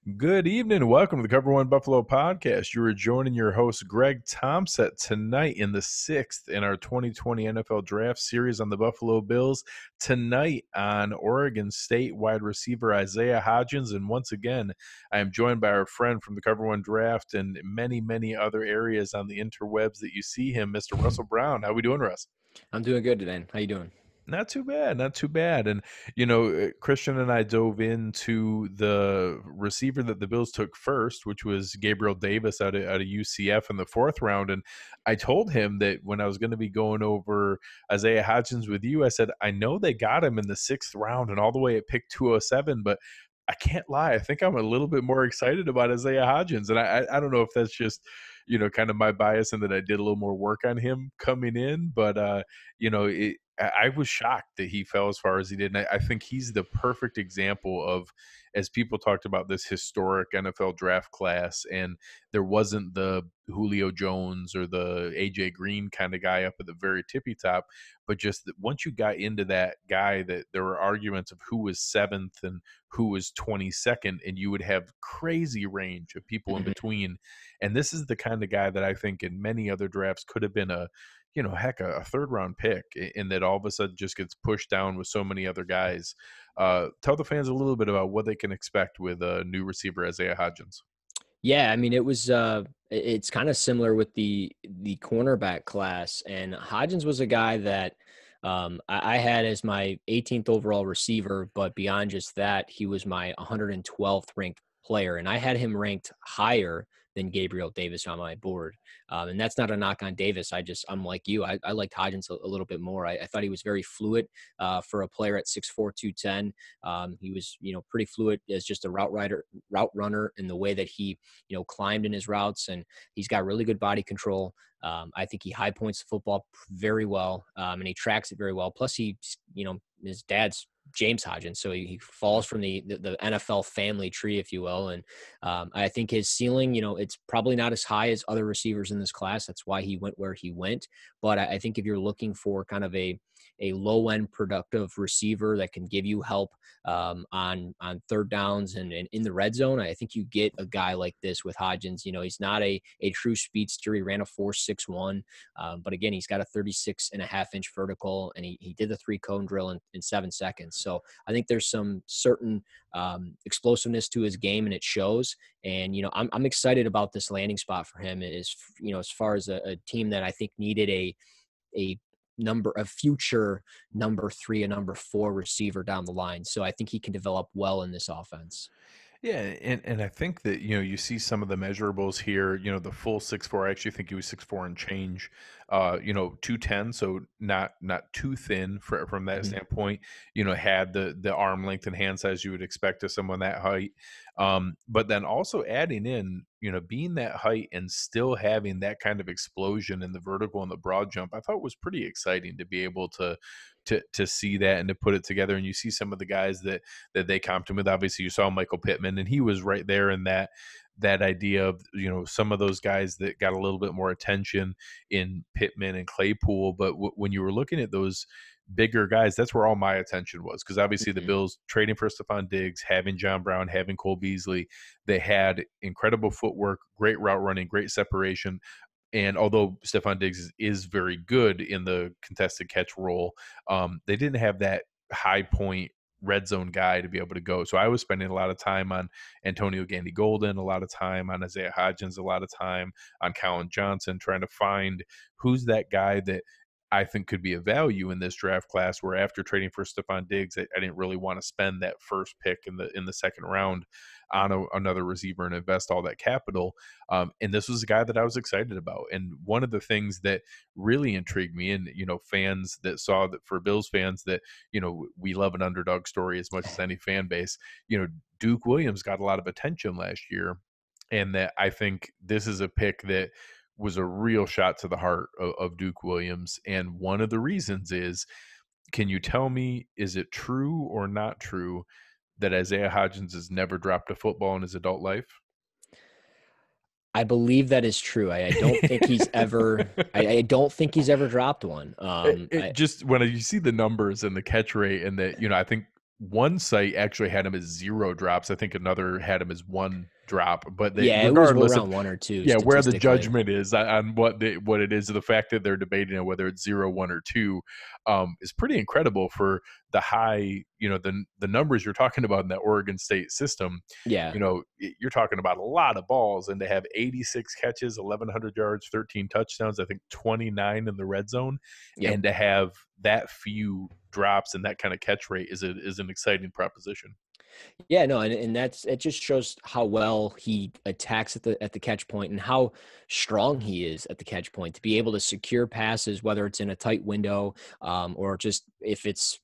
Good evening. Welcome to the Cover One Buffalo podcast. You are joining your host, Greg Tompsett, tonight in the sixth in our 2020 NFL Draft Series on the Buffalo Bills. Tonight on Oregon State wide receiver Isaiah Hodgins. And once again, I am joined by our friend from the Cover One Draft and many, many other areas on the interwebs that you see him, Mr. Russell Brown. How we doing, Russ? I'm doing good today. How you doing? Not too bad, not too bad. And, Christian and I dove into the receiver that the Bills took first, which was Gabriel Davis out of UCF in the fourth round. And I told him that when I was going to be going over Isaiah Hodgins with you, I said, I know they got him in the sixth round and all the way at pick 207, but I can't lie. I think I'm a little bit more excited about Isaiah Hodgins. And I don't know if that's just, kind of my bias and that I did a little more work on him coming in. But, I was shocked that he fell as far as he did. And I think he's the perfect example of, as people talked about this historic NFL draft class, and there wasn't the Julio Jones or the AJ Green kind of guy up at the very tippy top, but just that once you got into that guy, that there were arguments of who was seventh and who was 22nd, and you would have crazy range of people in Mhm. between. And this is the kind of guy that I think in many other drafts could have been a third round pick, and that all of a sudden just gets pushed down with so many other guys. Tell the fans a little bit about what they can expect with a new receiver, Isaiah Hodgins. Yeah, I mean, it's kind of similar with the cornerback class, and Hodgins was a guy that I had as my 18th overall receiver, but beyond just that, he was my 112th ranked player, and I had him ranked higher than Gabriel Davis on my board. And that's not a knock on Davis. I'm like you. I liked Hodgins a little bit more. I thought he was very fluid for a player at 6'4", 210. He was, pretty fluid as just a route runner in the way that he, climbed in his routes, and he's got really good body control. I think he high points the football very well, and he tracks it very well. Plus, his dad's James Hodgins, so he falls from the NFL family tree, if you will. And I think his ceiling, it's probably not as high as other receivers in this class. That's why he went where he went. But I think if you're looking for kind of a low end productive receiver that can give you help on third downs and in the red zone, I think you get a guy like this with Hodgins. He's not a true speedster. He ran a 4.61, but again, he's got a 36.5-inch vertical, and he did the 3-cone drill in 7 seconds. So I think there's some certain explosiveness to his game, and it shows. And I'm excited about this landing spot for him. Is as far as a team that I think needed a future number 3 and number 4 receiver down the line. So I think he can develop well in this offense. Yeah, and I think that you see some of the measurables here. The full 6'4", I actually think he was 6'4" and change. 210, so not too thin from that Mhm. standpoint. Had the arm length and hand size you would expect of someone that height. But then also adding in, being that height and still having that kind of explosion in the vertical and the broad jump, I thought was pretty exciting to be able to see that and to put it together. And you see some of the guys that they comped him with. Obviously, you saw Michael Pittman, and he was right there in that idea of some of those guys that got a little bit more attention in Pittman and Claypool. But when you were looking at those bigger guys, that's where all my attention was, because obviously the Mhm. Bills trading for Stephon Diggs, having John Brown, having Cole Beasley, they had incredible footwork, great route running, great separation. And although Stephon Diggs is very good in the contested catch role, they didn't have that high point red zone guy to be able to go. So I was spending a lot of time on Antonio Gandy Golden, a lot of time on Isaiah Hodgins, a lot of time on Colin Johnson, trying to find who's that guy that I think could be a value in this draft class, where after trading for Stephon Diggs, I didn't really want to spend that first pick in the second round on another receiver and invest all that capital. And this was a guy that I was excited about. And one of the things that really intrigued me, and fans that saw that, for Bills fans, that we love an underdog story as much as any fan base. Duke Williams got a lot of attention last year, and that I think this is a pick that was a real shot to the heart of Duke Williams. And one of the reasons is, can you tell me, is it true or not true that Isaiah Hodgins has never dropped a football in his adult life? I believe that is true. I don't think he's ever. I don't think he's ever dropped one. It just, when you see the numbers and the catch rate, and that, I think one site actually had him as 0 drops. I think another had him as 1 drop, but they Yeah, it was regardless of around 1 or 2 yeah, where the statistically. judgment is on what it is, the fact that they're debating on whether it's 0, 1, or 2, is pretty incredible for the high, the numbers you're talking about in that Oregon State system. Yeah. You're talking about a lot of balls, and to have 86 catches, 1,100 yards, 13 touchdowns, I think 29 in the red zone, Yep. and to have that few drops and that kind of catch rate is an exciting proposition. Yeah, no, and that's it just shows how well he attacks at the catch point and how strong he is at the catch point to be able to secure passes, whether it's in a tight window, or just if it's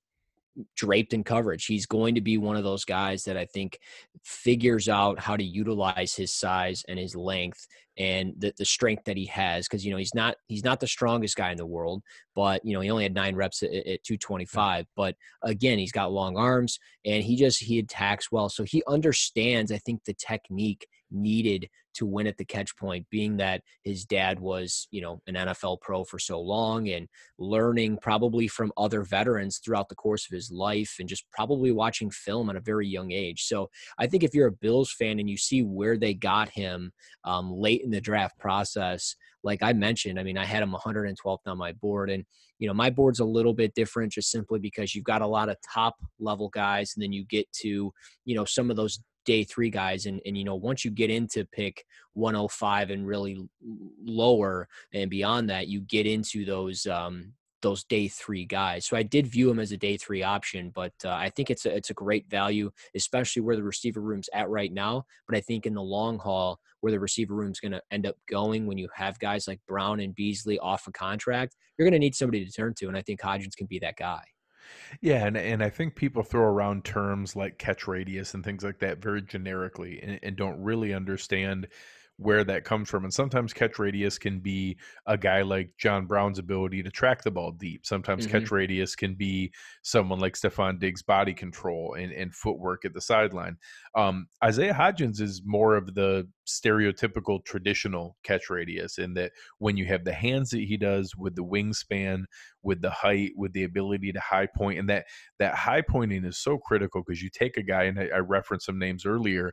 draped in coverage. He's going to be one of those guys that I think figures out how to utilize his size and his length and the strength that he has. Cause he's not the strongest guy in the world, but he only had 9 reps at Yeah. 225, but again, he's got long arms and he attacks well. So he understands, I think, the technique needed to win at the catch point, being that his dad was, an NFL pro for so long and learning probably from other veterans throughout the course of his life and just probably watching film at a very young age. So I think if you're a Bills fan and you see where they got him late in the draft process, like I mentioned, I mean, I had him 112th on my board, and my board's a little bit different just simply because you've got a lot of top level guys, and then you get to some of those day 3 guys, and once you get into pick 105 and really lower and beyond that, you get into those day 3 guys. So I did view him as a day 3 option, but I think it's a great value, especially where the receiver room's at right now. But I think in the long haul, where the receiver room's going to end up going when you have guys like Brown and Beasley off a contract, you're going to need somebody to turn to, and I think Hodgins can be that guy. Yeah, and I think people throw around terms like catch radius and things like that very generically and don't really understand where that comes from. And sometimes catch radius can be a guy like John Brown's ability to track the ball deep. Sometimes Hmm. catch radius can be someone like Stephon Diggs' body control and footwork at the sideline. Isaiah Hodgins is more of the stereotypical traditional catch radius in that when you have the hands that he does with the wingspan, with the height, with the ability to high point, and that high pointing is so critical because you take a guy, and I referenced some names earlier.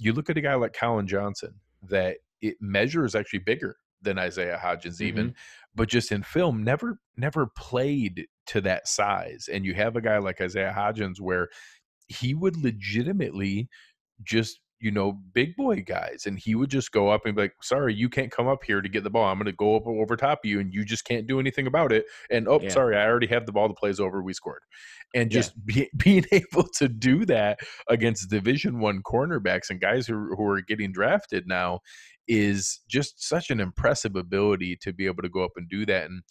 You look at a guy like Colin Johnson that it measures actually bigger than Isaiah Hodgins Hmm. even, but just in film never played to that size. And you have a guy like Isaiah Hodgins where he would legitimately just, big boy guys. And he would just go up and be like, sorry, you can't come up here to get the ball. I'm going to go up over top of you and you just can't do anything about it. And oh, Yeah. sorry, I already have the ball. The play's over. We scored. And Yeah. just being able to do that against Division 1 cornerbacks and guys who are getting drafted now is just such an impressive ability to be able to go up and do that. And,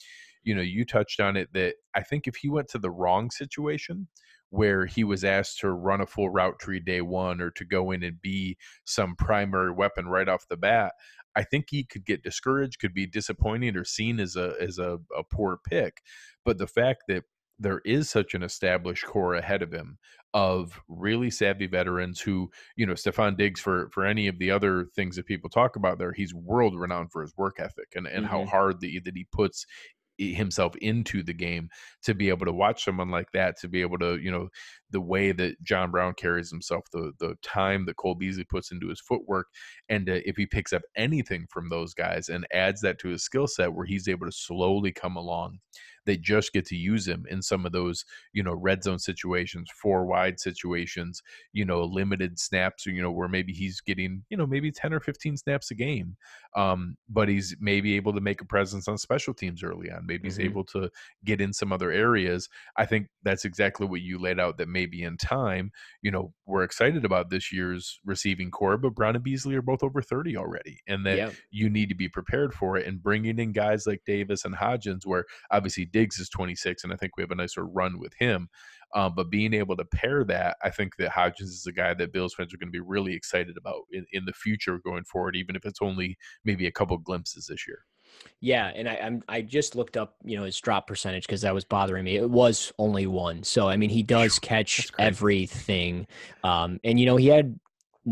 you touched on it that I think if he went to the wrong situation, where he was asked to run a full route tree day 1 or to go in and be some primary weapon right off the bat, I think he could get discouraged, could be disappointing or seen as a poor pick. But the fact that there is such an established core ahead of him of really savvy veterans who, Stephon Diggs, for any of the other things that people talk about there, he's world renowned for his work ethic and how Hmm. hard that he puts himself into the game. To be able to watch someone like that, to be able to, the way that John Brown carries himself, the time that Cole Beasley puts into his footwork, and if he picks up anything from those guys and adds that to his skill set where he's able to slowly come along, they just get to use him in some of those, red zone situations, 4 wide situations, limited snaps, where maybe he's getting, maybe 10 or 15 snaps a game. But he's maybe able to make a presence on special teams early on. Maybe he's Hmm. able to get in some other areas. I think that's exactly what you laid out, that maybe in time, we're excited about this year's receiving core, but Brown and Beasley are both over 30 already, and that Yeah. you need to be prepared for it. And bringing in guys like Davis and Hodgins, where obviously Diggs is 26, and I think we have a nicer run with him. But being able to pair that, I think that Hodgins is a guy that Bills fans are going to be really excited about in the future going forward, even if it's only maybe a couple glimpses this year. Yeah, and I just looked up, his drop percentage because that was bothering me. It was only 1. So I mean, he does Phew, catch that's crazy. everything. And he had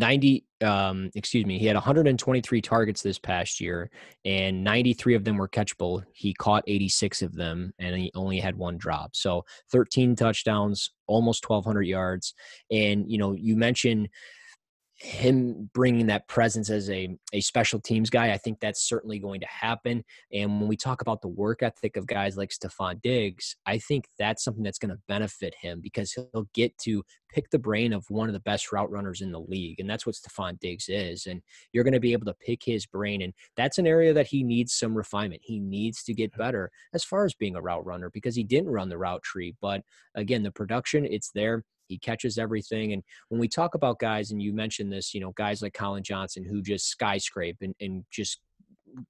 he had 123 targets this past year, and 93 of them were catchable. He caught 86 of them, and he only had one drop. So 13 touchdowns, almost 1,200 yards. And, you mentioned him bringing that presence as a special teams guy. I think that's certainly going to happen. And when we talk about the work ethic of guys like Stephon Diggs, I think that's something that's going to benefit him because he'll get to pick the brain of one of the best route runners in the league. And that's what Stephon Diggs is. And you're going to be able to pick his brain. And that's an area that he needs some refinement. He needs to get better as far as being a route runner because he didn't run the route tree. But again, the production, it's there. He catches everything. And when we talk about guys, and you mentioned this, guys like Colin Johnson who just skyscrape and just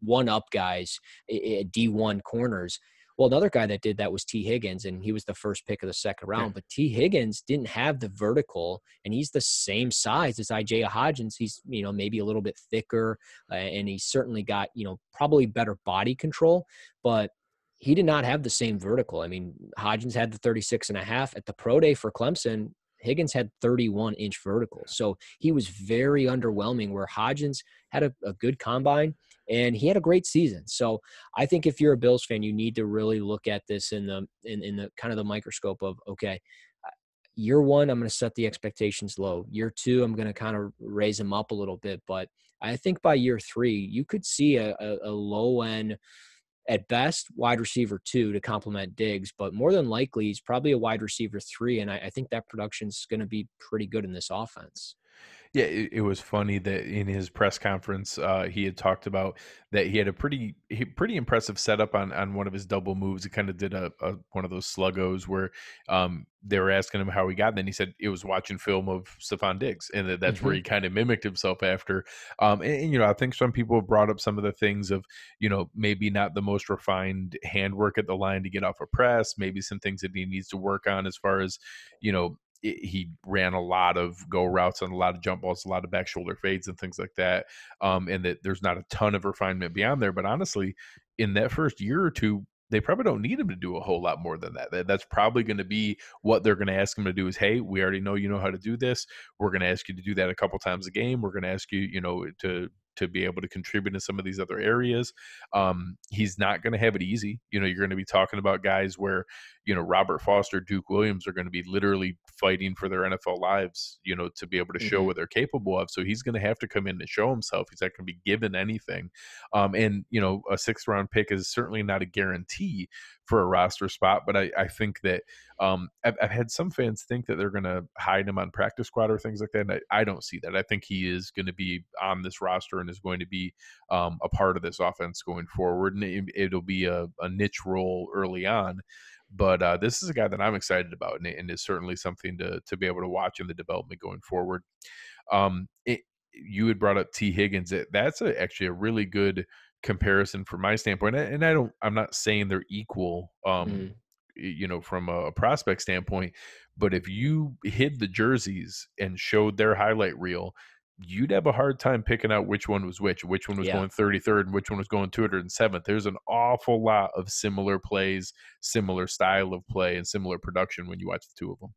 one up guys at D1 corners. Well, another guy that did that was T. Higgins, and he was the first pick of the second round. But T. Higgins didn't have the vertical, and he's the same size as Isaiah Hodgins. He's, maybe a little bit thicker, and he's certainly got, probably better body control. But he did not have the same vertical. I mean, Hodgins had the 36.5 at the pro day for Clemson. Higgins had 31-inch vertical. So he was very underwhelming, where Hodgins had a good combine and he had a great season. So I think if you're a Bills fan, you need to really look at this in the kind of the microscope of, okay, year one, I'm going to set the expectations low. Year two, I'm going to kind of raise them up a little bit. But I think by year three, you could see a low end, at best, wide receiver 2 to complement Diggs, but more than likely, he's probably a wide receiver 3, and I think that production's going to be pretty good in this offense. Yeah, it was funny that in his press conference, he had talked about that he had a pretty impressive setup on one of his double moves. He kind of did a one of those sluggos where they were asking him how he got, and then he said it was watching film of Stephon Diggs, and that's where Mm-hmm. he kind of mimicked himself after. And I think some people have brought up some of the things of maybe not the most refined handwork at the line to get off a press, maybe some things that he needs to work on as far as he ran a lot of go routes and a lot of jump balls, a lot of back shoulder fades and things like that. And that there's not a ton of refinement beyond there. But honestly, in that first year or two, they probably don't need him to do a whole lot more than that. That's probably going to be what they're going to ask him to do is, hey, we already know you know how to do this. We're going to ask you to do that a couple times a game. We're going to ask you, to be able to contribute in some of these other areas. He's not going to have it easy. You're going to be talking about guys where, Robert Foster, Duke Williams are going to be literally fighting for their NFL lives, to be able to show Mm-hmm. what they're capable of. So he's going to have to come in and show himself. He's not going to be given anything. And a sixth round pick is certainly not a guarantee for a roster spot, but I think that I've had some fans think that they're going to hide him on practice squad or things like that. And I don't see that. I think he is going to be on this roster and is going to be a part of this offense going forward. And it'll be a niche role early on. But this is a guy that I'm excited about, and is certainly something to be able to watch in the development going forward. You had brought up T. Higgins. That's actually a really good comparison from my standpoint. And I'm not saying they're equal, Mm-hmm. from a prospect standpoint, but if you hid the jerseys and showed their highlight reel, you'd have a hard time picking out which one was which one was Yeah. going 33rd and which one was going 207th. There's an awful lot of similar plays, similar style of play, and similar production when you watch the two of them.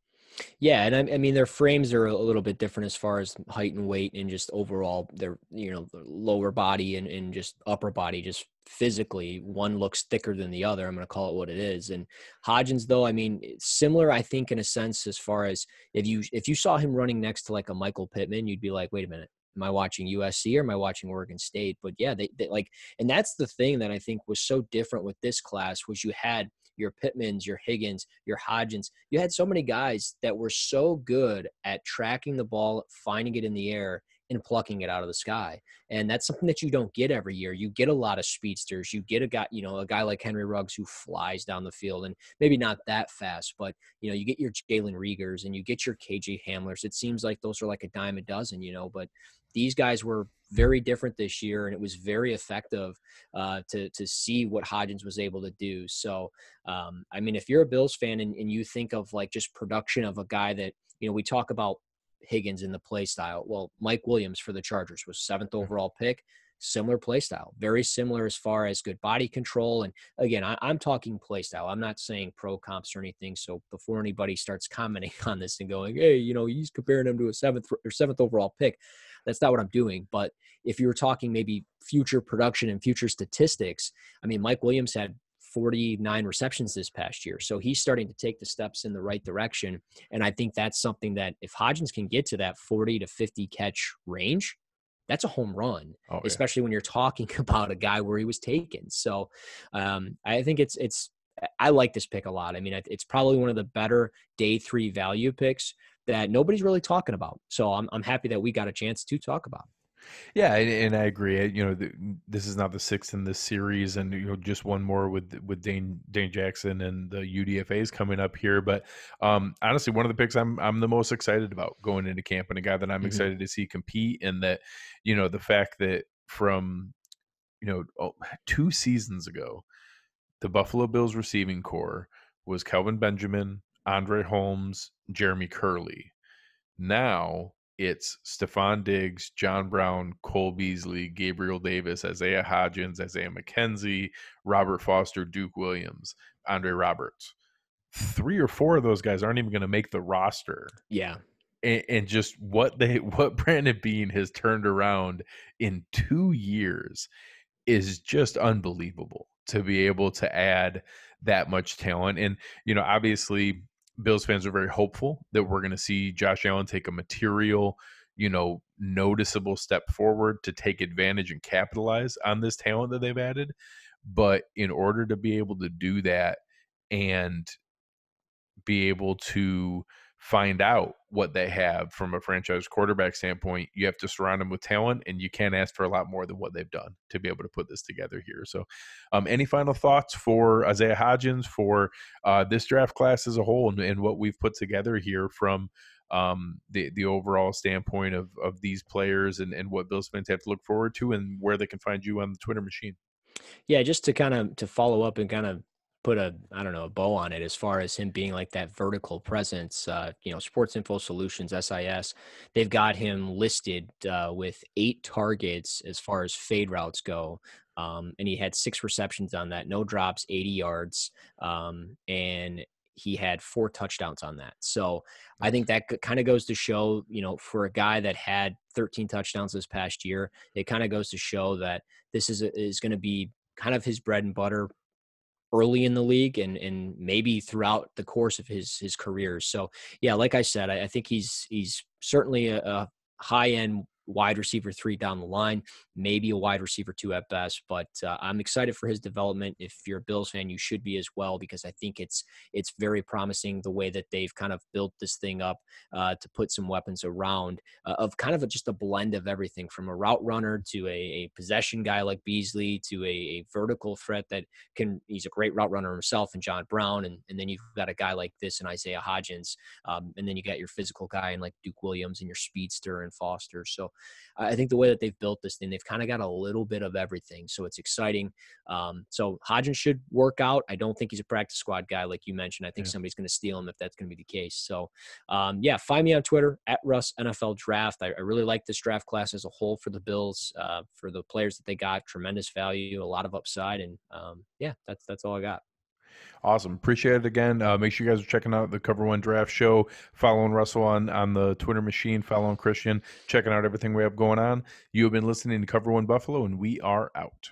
Yeah, and I mean their frames are a little bit different as far as height and weight, and just overall their their lower body and just upper body, just physically one looks thicker than the other. I'm going to call it what it is. And Hodgins, though, I mean it's similar, I think, in a sense, as far as if you saw him running next to like a Michael Pittman, you'd be like, wait a minute. Am I watching USC or am I watching Oregon State? But yeah, they like, and that's the thing that I think was so different with this class was you had your Pittmans, your Higgins, your Hodgins. You had so many guys that were so good at tracking the ball, finding it in the air, and plucking it out of the sky. And that's something that you don't get every year. You get a lot of speedsters. You get a guy like Henry Ruggs who flies down the field, and maybe not that fast, but you get your Jalen Riegers and you get your KJ Hamlers. It seems like those are like a dime a dozen, but these guys were very different this year, and it was very effective to see what Hodgins was able to do. So, I mean, if you're a Bills fan and you think of like just production of a guy that, we talk about Higgins in the play style. Well, Mike Williams for the Chargers was 7th overall pick. similar play style, very similar as far as good body control. And again, I'm talking play style. I'm not saying pro comps or anything. So before anybody starts commenting on this and going, hey, he's comparing him to a seventh overall pick, that's not what I'm doing. But if you were talking maybe future production and future statistics, I mean, Mike Williams had 49 receptions this past year. So he's starting to take the steps in the right direction. And I think that's something that if Hodgins can get to that 40 to 50 catch range, that's a home run, Oh yeah. especially when you're talking about a guy where he was taken. So I think I like this pick a lot. I mean, it's probably one of the better day 3 value picks that nobody's really talking about. So I'm happy that we got a chance to talk about. Yeah, and I agree. This is not the sixth in this series, and just one more with Dane Jackson and the UDFA's coming up here. But honestly, one of the picks I'm the most excited about going into camp, and a guy that I'm Mm-hmm. excited to see compete. And that the fact that from 2 seasons ago, the Buffalo Bills receiving core was Kelvin Benjamin, Andre Holmes, Jeremy Curley. Now it's Stephon Diggs, John Brown, Cole Beasley, Gabriel Davis, Isaiah Hodgins, Isaiah McKenzie, Robert Foster, Duke Williams, Andre Roberts. 3 or 4 of those guys aren't even going to make the roster. Yeah. And just what Brandon Beane has turned around in 2 years is just unbelievable, to be able to add that much talent. And, obviously Bills fans are very hopeful that we're going to see Josh Allen take a material, noticeable step forward to take advantage and capitalize on this talent that they've added. But in order to be able to do that and be able to find out what they have from a franchise quarterback standpoint, you have to surround them with talent, and you can't ask for a lot more than what they've done to be able to put this together here. So any final thoughts for Isaiah Hodgins, for this draft class as a whole, and what we've put together here from the overall standpoint of these players, and what Bills fans have to look forward to, and where they can find you on the Twitter machine? Yeah, just to kind of to follow up and kind of put a bow on it as far as him being like that vertical presence. Sports Info Solutions (SIS), they've got him listed with 8 targets as far as fade routes go. And he had 6 receptions on that, no drops, 80 yards, and he had 4 touchdowns on that. So I Nice. think that kind of goes to show, for a guy that had 13 touchdowns this past year, it kind of goes to show that this is going to be kind of his bread and butter early in the league and maybe throughout the course of his career. So yeah, like I said, I think he's certainly a high end wide receiver 3 down the line, maybe a wide receiver 2 at best. But I'm excited for his development. If you're a Bills fan, you should be as well, because I think it's very promising the way that they've kind of built this thing up to put some weapons around of kind of just a blend of everything, from a route runner to a possession guy like Beasley to a vertical threat that he's a great route runner himself, and John Brown, and then you've got a guy like this and Isaiah Hodgins, and then you got your physical guy and like Duke Williams and your speedster and Foster. So I think the way that they've built this thing, they've kind of got a little bit of everything. So it's exciting. So Hodgins should work out. I don't think he's a practice squad guy, like you mentioned. I think Yeah. somebody's going to steal him if that's going to be the case. So yeah, find me on Twitter at Russ NFL Draft. I really like this draft class as a whole for the Bills, for the players that they got. Tremendous value, a lot of upside, and yeah, that's all I got. Awesome. Appreciate it again. Make sure you guys are checking out the Cover One Draft Show, following Russell on the Twitter machine, following Christian, checking out everything we have going on. You have been listening to Cover One Buffalo, and we are out.